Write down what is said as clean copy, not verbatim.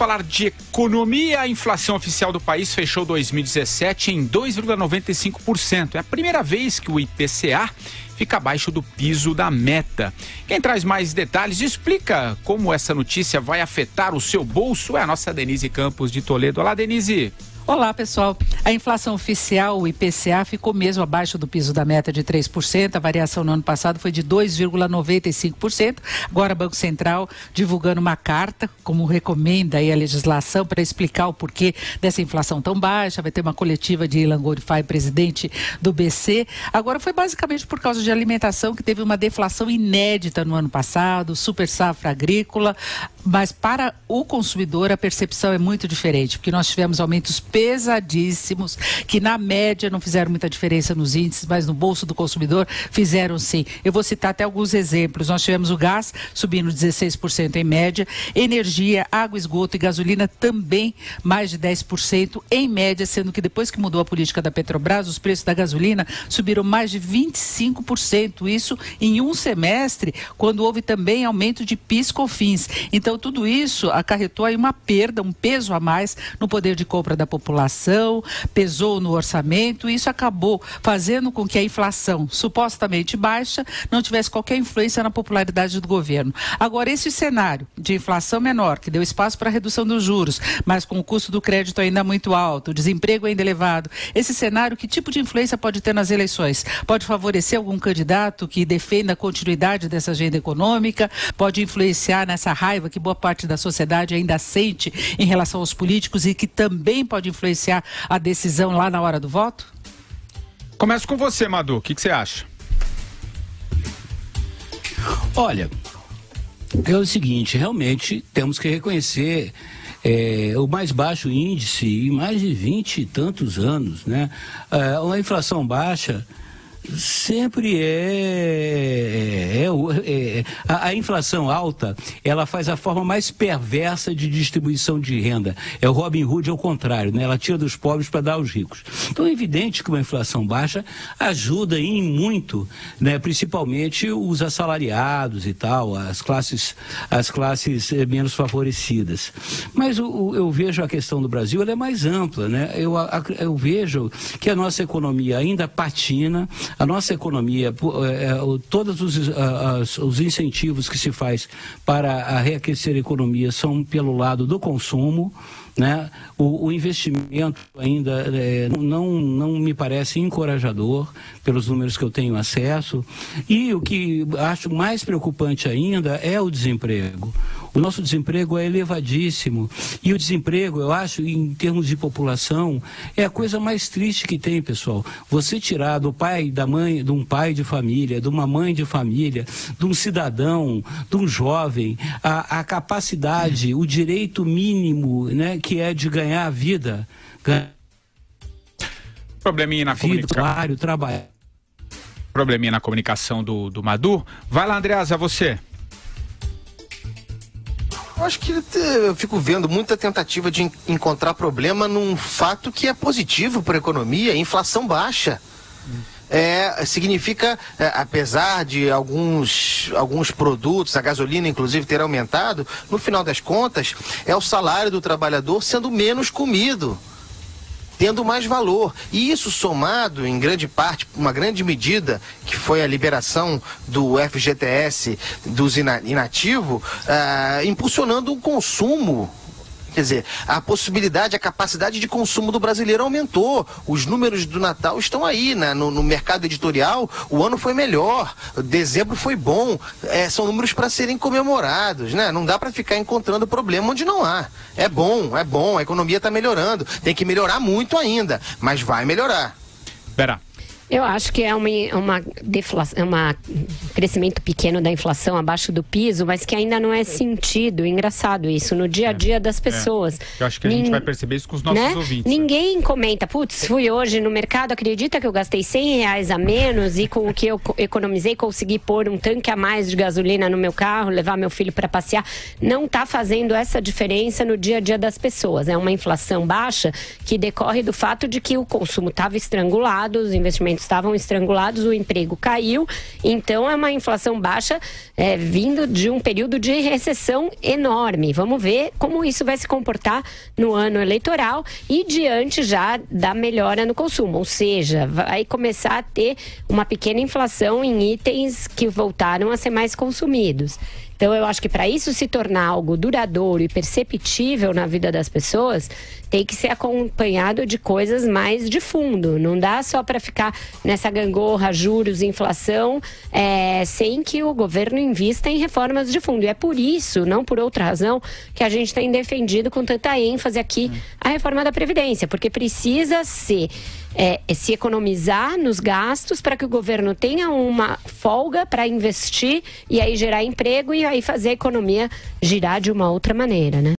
falar de economia. A inflação oficial do país fechou 2017 em 2,95%. É a primeira vez que o IPCA fica abaixo do piso da meta. Quem traz mais detalhes e explica como essa notícia vai afetar o seu bolso é a nossa Denise Campos de Toledo. Olá, Denise. Olá, pessoal. A inflação oficial, o IPCA, ficou mesmo abaixo do piso da meta de 3%. A variação no ano passado foi de 2,95%. Agora, o Banco Central divulgando uma carta, como recomenda aí a legislação, para explicar o porquê dessa inflação tão baixa. Vai ter uma coletiva de Ilan Gorifay, presidente do BC. Agora, foi basicamente por causa de alimentação, que teve uma deflação inédita no ano passado, super safra agrícola. Mas para o consumidor, a percepção é muito diferente, porque nós tivemos aumentos pesadíssimos, que na média não fizeram muita diferença nos índices, mas no bolso do consumidor fizeram sim. Eu vou citar até alguns exemplos. Nós tivemos o gás subindo 16% em média, energia, água, esgoto e gasolina também mais de 10% em média, sendo que depois que mudou a política da Petrobras, os preços da gasolina subiram mais de 25%. Isso em um semestre, quando houve também aumento de PIS/COFINS. Então, tudo isso acarretou aí uma perda, um peso a mais no poder de compra da população, pesou no orçamento, e isso acabou fazendo com que a inflação supostamente baixa não tivesse qualquer influência na popularidade do governo. Agora, esse cenário de inflação menor, que deu espaço para a redução dos juros, mas com o custo do crédito ainda muito alto, o desemprego ainda elevado, esse cenário, que tipo de influência pode ter nas eleições? Pode favorecer algum candidato que defenda a continuidade dessa agenda econômica? Pode influenciar nessa raiva que boa parte da sociedade ainda sente em relação aos políticos e que também pode influenciar a decisão lá na hora do voto? Começo com você, Madu. O que você acha? Olha, é o seguinte, realmente temos que reconhecer o mais baixo índice em mais de 20 e tantos anos, né? Uma inflação baixa sempre a inflação alta, ela faz a forma mais perversa de distribuição de renda. É o Robin Hood ao contrário, né? Ela tira dos pobres para dar aos ricos. Então é evidente que uma inflação baixa ajuda em muito, né? Principalmente os assalariados e tal, as classes menos favorecidas. Mas eu vejo a questão do Brasil, ela é mais ampla, né? Eu vejo que a nossa economia ainda patina. A nossa economia, todos os incentivos que se faz para reaquecer a economia são pelo lado do consumo, né? O investimento ainda não me parece encorajador pelos números que eu tenho acesso, e o que acho mais preocupante ainda é o desemprego. O nosso desemprego é elevadíssimo, e o desemprego, eu acho, em termos de população, é a coisa mais triste que tem, pessoal. Você tirar do pai, da mãe, de um pai de família, de uma mãe de família, de um cidadão, de um jovem, a capacidade, o direito mínimo, né, que é de ganhar a vida. Probleminha na comunicação. Trabalho. Probleminha na comunicação do Madu. Vai lá, Andreasa, você. Eu acho que eu fico vendo muita tentativa de encontrar problema num fato que é positivo para a economia: inflação baixa. Significa, apesar de alguns produtos, a gasolina inclusive ter aumentado, no final das contas é o salário do trabalhador sendo menos comido, tendo mais valor. E isso somado, em grande parte, uma grande medida, que foi a liberação do FGTS dos inativos, impulsionando o consumo. Quer dizer, a possibilidade, a capacidade de consumo do brasileiro aumentou. Os números do Natal estão aí, né? No mercado editorial, o ano foi melhor, dezembro foi bom. São números para serem comemorados, né? Não dá para ficar encontrando problema onde não há. É bom, a economia está melhorando. Tem que melhorar muito ainda, mas vai melhorar. Pera. Eu acho que é uma deflação, crescimento pequeno da inflação abaixo do piso, mas que ainda não é sentido. Engraçado isso, no dia a dia das pessoas. Eu acho que a gente vai perceber isso com os nossos ouvintes. Ninguém comenta, putz, fui hoje no mercado, acredita que eu gastei R$100 a menos e com o que eu economizei consegui pôr um tanque a mais de gasolina no meu carro, levar meu filho para passear. Não está fazendo essa diferença no dia a dia das pessoas. É uma inflação baixa que decorre do fato de que o consumo estava estrangulado, os investimentos investimentos estavam estrangulados, o emprego caiu. Então é uma inflação baixa vindo de um período de recessão enorme. Vamos ver como isso vai se comportar no ano eleitoral e diante já da melhora no consumo. Ou seja, vai começar a ter uma pequena inflação em itens que voltaram a ser mais consumidos. Então, eu acho que para isso se tornar algo duradouro e perceptível na vida das pessoas, tem que ser acompanhado de coisas mais de fundo. Não dá só para ficar nessa gangorra, juros, inflação, sem que o governo invista em reformas de fundo. E é por isso, não por outra razão, que a gente tem defendido com tanta ênfase aqui a reforma da Previdência, porque precisa se economizar nos gastos para que o governo tenha uma folga para investir e aí gerar emprego e aí fazer a economia girar de uma outra maneira, né?